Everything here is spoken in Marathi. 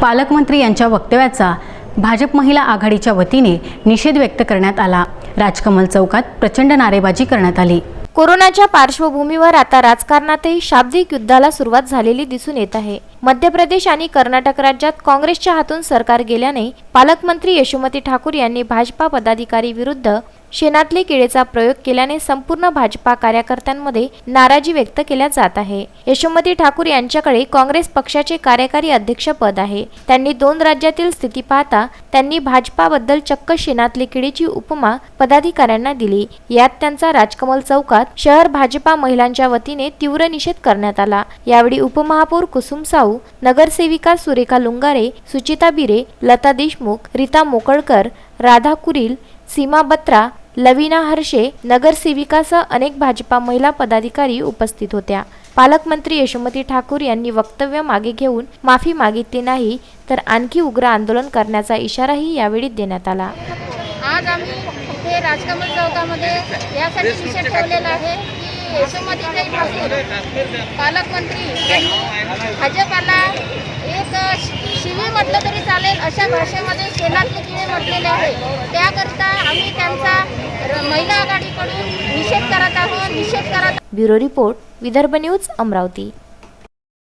पालकमंत्री यांच्या वक्तव्याचा भाजप महिला आघाडीच्या वतीने निषेध व्यक्त करण्यात आला। राजकमल चौकात प्रचंड नारेबाजी करण्यात आली। कोरोनाच्या पार्श्वभूमीवर आता राजकारणातही शाब्दिक युद्धाला सुरुवात झालेली दिसून येत आहे। मध्य प्रदेश आणि कर्नाटक राज्यात काँग्रेसच्या हातून सरकार गेल्याने पालकमंत्री यशोमती ठाकूर यांनी भाजपा पदाधिकारी विरुद्ध शेणातले किडेचा प्रयोग केल्याने संपूर्ण भाजपा कार्यकर्त्यांमध्ये नाराजी व्यक्त केल्या जात आहे। यशोमती ठाकूर यांच्याकडे काँग्रेस पक्षाचे कार्यकारी अध्यक्षपद आहे। त्यांनी 2 राज्यातील स्थिती पाहता त्यांनी भाजपाबद्दल चक्क शेणातली किडीची उपमा पदाधिकाऱ्यांना दिली। यात त्यांचा राजकमल चौकात शहर भाजपा महिलांच्या वतीने तीव्र निषेध करण्यात आला। यावेळी उपमहापौर कुसुम साहू, नगरसेविका सुरेखा लुंगारे, सुचिता बिरे, लता देशमुख, रीता मोकळकर, राधा कुरील, सीमा बत्रा, लवीना हर्षे, नगरसेविकासह अनेक भाजपा महिला पदाधिकारी उपस्थित होत्या। पालकमंत्री यशोमती ठाकूर यांनी वक्तव्य मागे घेऊन माफी मागितली नाही तर आणखी उग्र आंदोलन करण्याचा इशाराही यावेळी देण्यात आला। आज आम्ही इथे राजकमल चौकामध्ये यासाठी निषेध ठेवलेला आहे की यशोमती ठाकूर पालकमंत्री यांनी भाजपाला एक शिवी म्हटलं तरी चालेल अशा भाषेमध्ये शेणातले किडे म्हटलेले आहे। त्याकरिता आम्ही त्यांचा महिला आघाडीकडून निषेध करत आहोत। Bureau report, Vidarbha news, Amravati.